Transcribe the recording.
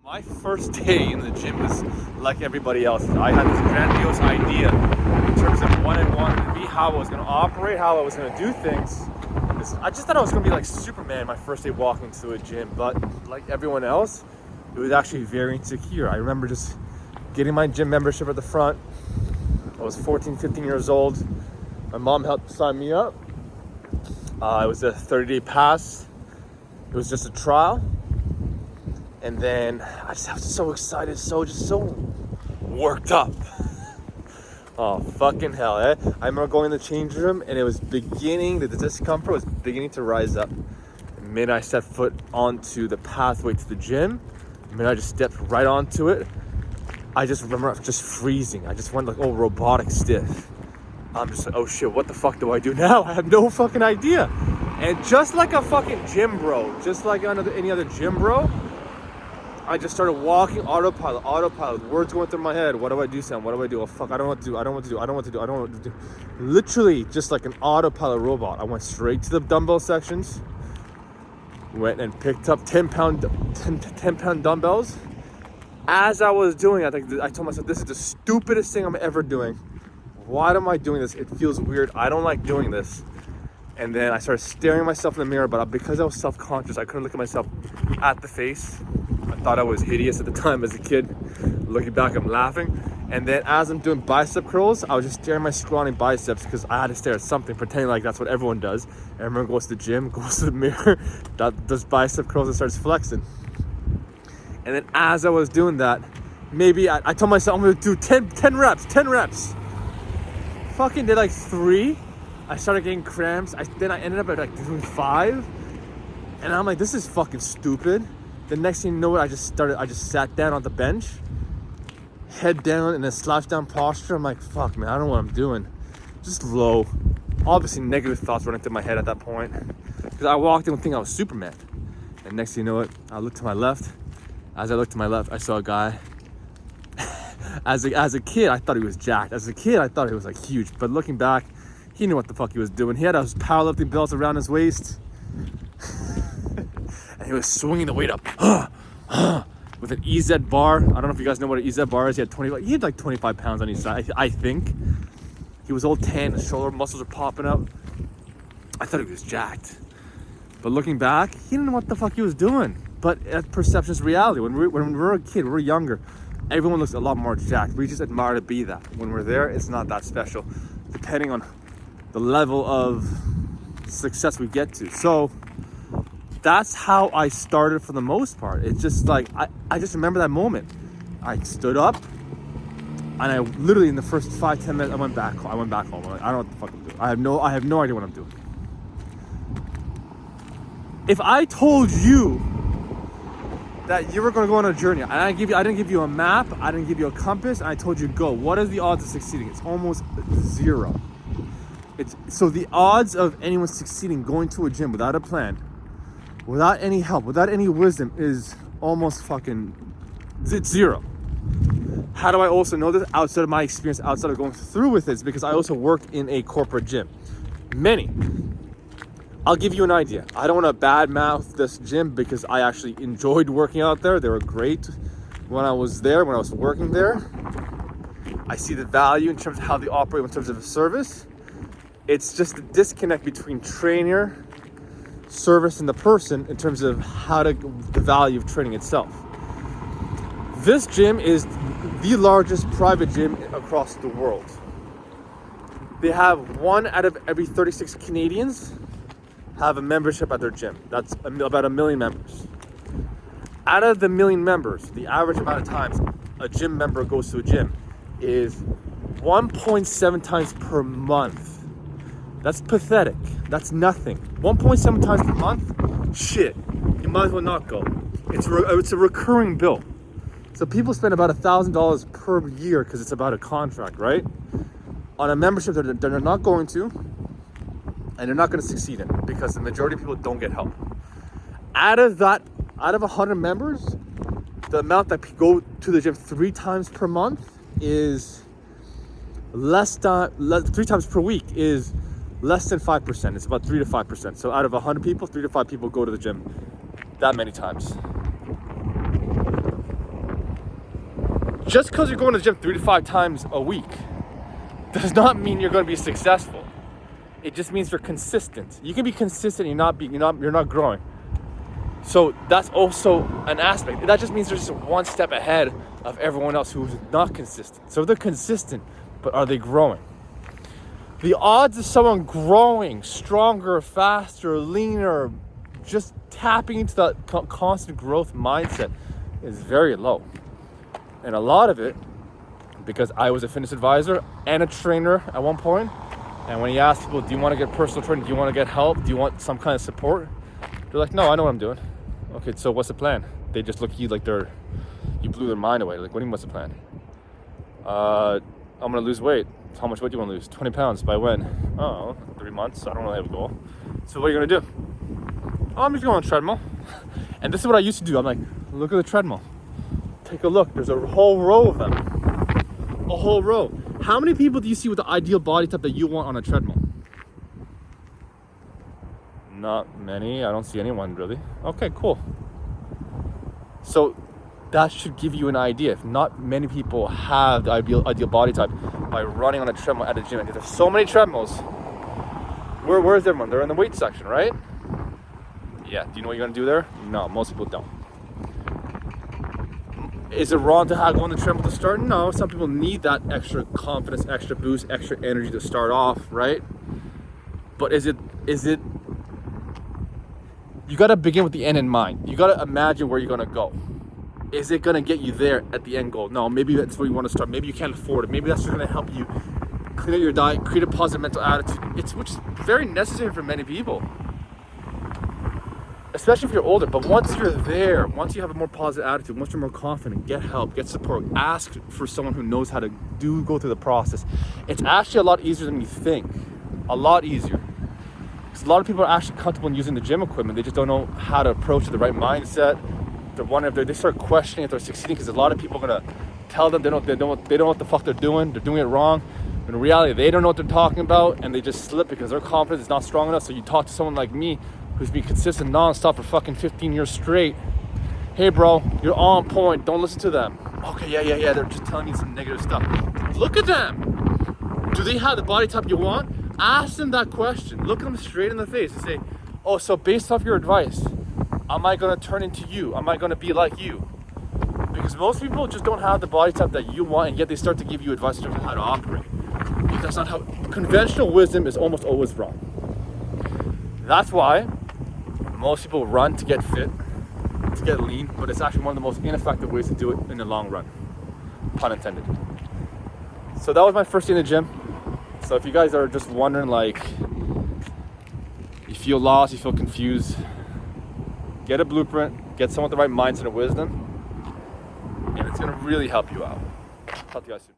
My first day in the gym was like everybody else. I had this grandiose idea in terms of what I wanted to be, how I was going to operate, how I was going to do things. I just thought I was going to be like Superman my first day walking into a gym, but like everyone else, it was actually very insecure. I remember just getting my gym membership at the front. I was 14, 15 years old. My mom helped sign me up. It was a 30-day pass. It was just a trial. And then I was so excited, so worked up. Oh, fucking hell, eh? I remember going in the change room and it was beginning, the discomfort was beginning to rise up. The minute I set foot onto the pathway to the gym, the minute I just stepped right onto it, I just remember just freezing. I just went like, robotic stiff. I'm just like, oh shit, what the fuck do I do now? I have no fucking idea. And just like a fucking gym bro, just like any other gym bro, I just started walking autopilot, words going through my head. What do I do, Sam? What do I do? Oh, fuck, I don't know what to do. I don't know what to do. Literally just like an autopilot robot. I went straight to the dumbbell sections, went and picked up 10 pound dumbbells. As I was doing it, I told myself, this is the stupidest thing I'm ever doing. Why am I doing this? It feels weird. I don't like doing this. And then I started staring at myself in the mirror, but because I was self-conscious, I couldn't look at myself at the face. I thought I was hideous at the time as a kid. Looking back, I'm laughing. And then as I'm doing bicep curls, I was just staring at my scrawny biceps because I had to stare at something, pretending like that's what everyone does. And everyone goes to the gym, goes to the mirror, does bicep curls and starts flexing. And then as I was doing that, maybe I told myself I'm gonna do 10 reps. Fucking did like 3. I started getting cramps. Then I ended up at like doing 5. And I'm like, this is fucking stupid. The next thing you know, I just sat down on the bench, head down in a slouch down posture. I'm like, fuck, man, I don't know what I'm doing. Just low. Obviously, negative thoughts running through my head at that point. Because I walked in thinking I was Superman. And next thing you know, I looked to my left. As I looked to my left, I saw a guy. As a kid, I thought he was jacked. As a kid, I thought he was like huge. But looking back, he knew what the fuck he was doing. He had those powerlifting belts around his waist. And he was swinging the weight up with an EZ bar. I don't know if you guys know what an EZ bar is. He had like 25 pounds on each side, I think. He was all tan, his shoulder muscles are popping up. I thought he was jacked. But looking back, he didn't know what the fuck he was doing. But perception is reality. When we're a kid, we're younger, everyone looks a lot more jacked. We just admire to be that. When we're there, it's not that special, depending on the level of success we get to. So that's how I started for the most part. It's just like, I just remember that moment. I stood up and I literally in the first 5-10 minutes, I went back home. I'm like, I don't know what the fuck I'm doing. I have no idea what I'm doing. If I told you that you were going to go on a journey, and I didn't give you a map, I didn't give you a compass, and I told you go, what are the odds of succeeding? It's almost 0. So the odds of anyone succeeding going to a gym without a plan, without any help, without any wisdom is almost fucking, it's 0. How do I also know this? Outside of my experience, outside of going through with this, because I also worked in a corporate gym. Many. I'll give you an idea. I don't want to badmouth this gym because I actually enjoyed working out there. They were great when I was there, when I was working there. I see the value in terms of how they operate in terms of service. It's just the disconnect between trainer, service, and the person in terms of the value of training itself. This gym is the largest private gym across the world. They have 1 out of every 36 Canadians have a membership at their gym. That's about 1 million members. Out of the 1 million members, the average amount of times a gym member goes to a gym is 1.7 times per month. That's pathetic. That's nothing. 1.7 times per month? Shit. You might as well not go. It's a recurring bill. So people spend about $1,000 per year because it's about a contract, right? On a membership that they're not going to, and they're not going to succeed in because the majority of people don't get help. Out of 100 members, the amount that go to the gym 3 times per month is 3 times per week is less than 5%. It's about 3 to 5%. So out of 100 people, 3 to 5 people go to the gym that many times. Just because you're going to the gym 3 to 5 times a week does not mean you're going to be successful. It just means you're consistent. You can be consistent and you're not growing. So that's also an aspect. That just means they're just one step ahead of everyone else who's not consistent. So they're consistent, but are they growing? The odds of someone growing stronger, faster, leaner, just tapping into that constant growth mindset is very low. And a lot of it, because I was a fitness advisor and a trainer at one point, and when you ask people, do you want to get personal training? Do you want to get help? Do you want some kind of support? They're like, no, I know what I'm doing. Okay, so what's the plan? They just look at you like you blew their mind away. Like, what do you mean, what's the plan? I'm going to lose weight. How much weight do you want to lose? 20 pounds. By when? Oh, 3 months. I don't really have a goal. So what are you going to do? Oh, I'm just going on a treadmill. And this is what I used to do. I'm like, look at the treadmill. Take a look. There's a whole row of them. A whole row. How many people do you see with the ideal body type that you want on a treadmill? Not many. I don't see anyone really. Okay, cool. So that should give you an idea. If not many people have the ideal body type by running on a treadmill at a gym. And there's so many treadmills. Where's everyone? They're in the weight section, right? Yeah. Do you know what you're gonna do there? No, most people don't. Is it wrong to go on the treadmill to start? No. Some people need that extra confidence, extra boost, extra energy to start off, right? But is it? You gotta begin with the end in mind. You gotta imagine where you're gonna go. Is it gonna get you there at the end goal? No, maybe that's where you wanna start. Maybe you can't afford it. Maybe that's just gonna help you clean up your diet, create a positive mental attitude. Which is very necessary for many people, especially if you're older. But once you're there, once you have a more positive attitude, once you're more confident, get help, get support, ask for someone who knows how to go through the process. It's actually a lot easier than you think. A lot easier. Because a lot of people are actually comfortable in using the gym equipment. They just don't know how to approach it, the right mindset. They're wondering if they start questioning if they're succeeding, because a lot of people are gonna tell them they don't know what the fuck they're doing it wrong. But in reality, they don't know what they're talking about, and they just slip because their confidence is not strong enough. So you talk to someone like me, who's been consistent non-stop for fucking 15 years straight. Hey bro, you're on point, don't listen to them. Okay, yeah, they're just telling you some negative stuff. Look at them. Do they have the body type you want? Ask them that question. Look them straight in the face and say, oh, so based off your advice, am I gonna turn into you? Am I gonna be like you? Because most people just don't have the body type that you want, and yet they start to give you advice in terms of how to operate. Because that's not how, conventional wisdom is almost always wrong. That's why most people run to get fit, to get lean, but it's actually one of the most ineffective ways to do it in the long run. Pun intended. So that was my first day in the gym. So if you guys are just wondering, like, you feel lost, you feel confused, get a blueprint, get someone with the right mindset and wisdom, and it's gonna really help you out. Talk to you guys soon.